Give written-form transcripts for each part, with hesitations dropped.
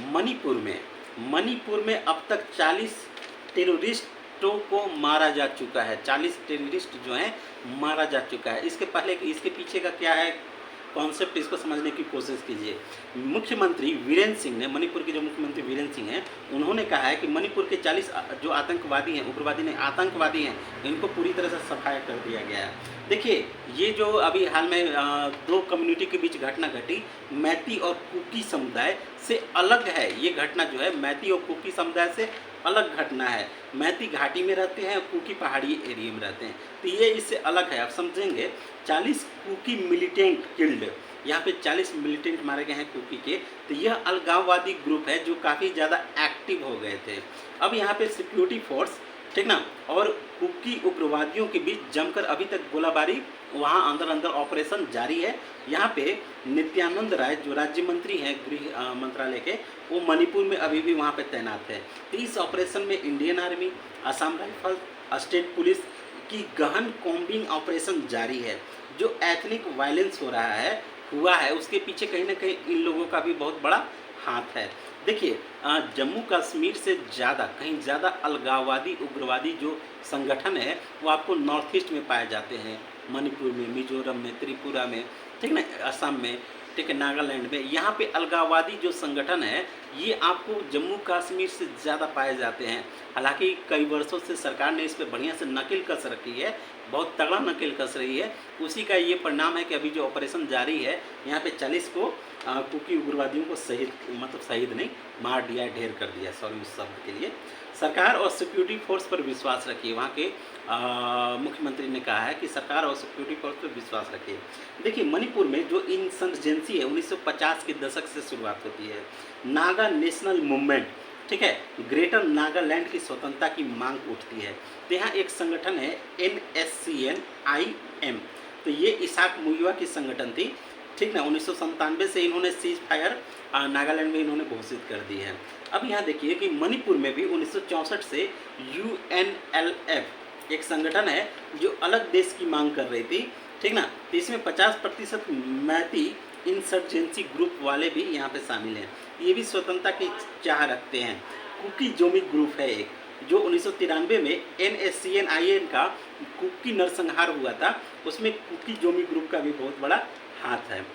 मणिपुर में अब तक 40 टेररिस्टों को मारा जा चुका है। 40 टेररिस्ट जो हैं मारा जा चुका है। इसके पीछे का क्या है कॉन्सेप्ट, इसको समझने की कोशिश कीजिए। मुख्यमंत्री वीरेंद्र सिंह ने, मणिपुर के जो मुख्यमंत्री वीरेंद्र सिंह हैं, उन्होंने कहा है कि मणिपुर के 40 जो आतंकवादी हैं, उग्रवादी नहीं आतंकवादी हैं, इनको पूरी तरह से सफाया कर दिया गया है। देखिए, ये जो अभी हाल में दो कम्युनिटी के बीच घटना घटी, मैती और कुकी समुदाय से अलग है। ये घटना जो है मैती और कुकी समुदाय से अलग घटना है। मैती घाटी में रहते हैं, कुकी पहाड़ी एरिया में रहते हैं, तो ये इससे अलग है। आप समझेंगे, 40 कुकी मिलिटेंट किल्ड, यहाँ पे 40 मिलिटेंट मारे गए हैं कुकी के। तो यह अलगाववादी ग्रुप है जो काफ़ी ज़्यादा एक्टिव हो गए थे। अब यहाँ पे सिक्योरिटी फोर्स, ठीक ना, और कुकी उग्रवादियों के बीच जमकर अभी तक गोलाबारी, वहाँ अंदर ऑपरेशन जारी है। यहाँ पे नित्यानंद राय जो राज्य मंत्री हैं गृह मंत्रालय के, वो मणिपुर में अभी भी वहाँ पे तैनात है। तो इस ऑपरेशन में Indian army, Assam rifle, state police की गहन कॉम्बिंग ऑपरेशन जारी है। जो एथनिक वायलेंस हुआ है उसके पीछे कहीं ना कहीं इन लोगों का भी बहुत बड़ा हाथ है। देखिए, जम्मू कश्मीर से कहीं ज़्यादा अलगाववादी उग्रवादी जो संगठन है वो आपको नॉर्थ ईस्ट में पाए जाते हैं। मणिपुर में, मिजोरम में, त्रिपुरा में, ठीक ना, असम में, ठीक है, नागालैंड में। यहाँ पे अलगाववादी जो संगठन है ये आपको जम्मू कश्मीर से ज़्यादा पाए जाते हैं। हालांकि कई वर्षों से सरकार ने इस पर बढ़िया से नकेल कस रखी है, बहुत तगड़ा नकेल कस रही है। उसी का ये परिणाम है कि अभी जो ऑपरेशन जारी है, यहाँ पे 40 को कुकी उग्रवादियों को शहीद नहीं, मार दिया, ढेर कर दिया, सॉरी उस शब्द के लिए। सरकार और सिक्योरिटी फोर्स पर विश्वास रखिए। वहाँ के मुख्यमंत्री ने कहा है कि सरकार और सिक्योरिटी फोर्स पर विश्वास रखिए। देखिए, मणिपुर में जो इंसर्जेंसी है 1950 के दशक से शुरुआत होती है। नागा नेशनल मूवमेंट, ठीक है, ग्रेटर नागालैंड की स्वतंत्रता की मांग उठती है। तो यहाँ एक संगठन है NSCN-IM, तो ये इसाक मुइवा की संगठन थी, ठीक ना। 1997 से इन्होंने सीज फायर नागालैंड में इन्होंने घोषित कर दी है। अब यहाँ देखिए कि मणिपुर में भी 1964 से UNLF एक संगठन है जो अलग देश की मांग कर रही थी, ठीक ना। तो इसमें 50% मैती इंसर्जेंसी ग्रुप वाले भी यहाँ पे शामिल हैं। ये भी स्वतंत्रता की चाह रखते हैं। कुकी जोमी ग्रुप है एक, जो 1993 में NSCN-IM का कुकी नरसंहार हुआ था, उसमें कुकी जोमी ग्रुप का भी बहुत बड़ा हाथ है।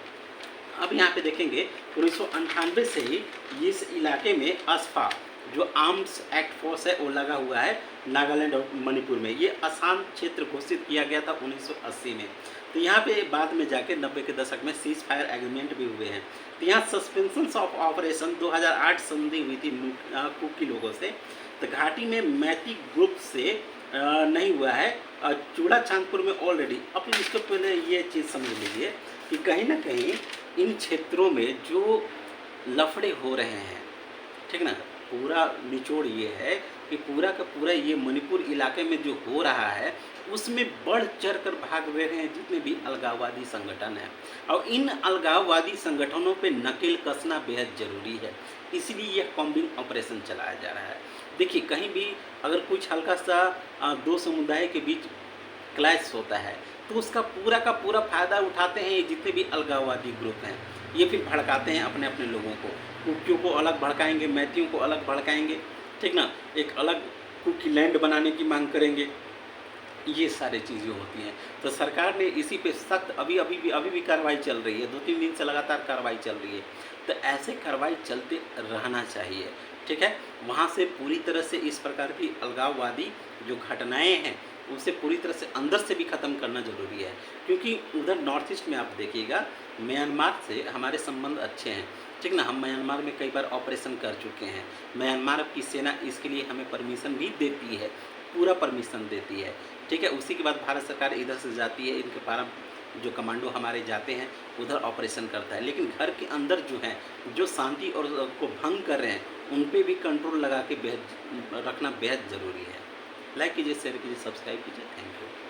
अब यहाँ पे देखेंगे 1998 से ही इस इलाके में असफा जो आर्म्स एक्ट फोर्स है वो लगा हुआ है नागालैंड और मणिपुर में। ये आसाम क्षेत्र घोषित किया गया था 1980 में। तो यहाँ पे बाद में जाके 90 के दशक में सीज फायर एग्रीमेंट भी हुए हैं। तो यहाँ सस्पेंशन ऑफ ऑपरेशन 2008 संधि हुई थी कुकी लोगों से। तो घाटी में मैती ग्रुप से नहीं हुआ है, चूड़ा चांदपुर में ऑलरेडी। अब इसके पहले ये चीज़ समझ लीजिए कि कहीं ना कहीं इन क्षेत्रों में जो लफड़े हो रहे हैं, ठीक ना, पूरा निचोड़ ये है कि पूरा का पूरा ये मणिपुर इलाके में जो हो रहा है उसमें बढ़ चढ़ कर भाग रहे हैं जितने भी अलगाववादी संगठन हैं। और इन अलगाववादी संगठनों पे नकेल कसना बेहद ज़रूरी है, इसलिए यह कॉम्बिंग ऑपरेशन चलाया जा रहा है। देखिए, कहीं भी अगर कुछ हल्का सा दो समुदाय के बीच क्लैश होता है तो उसका पूरा का पूरा फ़ायदा उठाते हैं ये जितने भी अलगाववादी ग्रुप हैं। ये फिर भड़काते हैं अपने अपने लोगों को, कुकियों को अलग भड़काएंगे, मैथियों को अलग भड़काएंगे, ठीक ना, एक अलग कुकी लैंड बनाने की मांग करेंगे। ये सारी चीज़ें होती हैं। तो सरकार ने इसी पे सख्त अभी भी कार्रवाई चल रही है, 2-3 दिन से लगातार कार्रवाई चल रही है। तो ऐसे कार्रवाई चलते रहना चाहिए, ठीक है। वहाँ से पूरी तरह से इस प्रकार की अलगाववादी जो घटनाएं हैं उसे पूरी तरह से अंदर से भी ख़त्म करना ज़रूरी है। क्योंकि उधर नॉर्थ ईस्ट में आप देखिएगा, म्यांमार से हमारे संबंध अच्छे हैं, ठीक ना। हम म्यांमार में कई बार ऑपरेशन कर चुके हैं। म्यांमार की सेना इसके लिए हमें परमिशन भी देती है, पूरा परमिशन देती है, ठीक है। उसी के बाद भारत सरकार इधर से जाती है, इनके पारा जो कमांडो हमारे जाते हैं उधर ऑपरेशन करता है। लेकिन घर के अंदर जो हैं, जो शांति और को भंग कर रहे हैं, उन पर भी कंट्रोल लगा के रखना बेहद ज़रूरी है। लाइक कीजिए, शेयर कीजिए, सब्सक्राइब कीजिए। Thank you.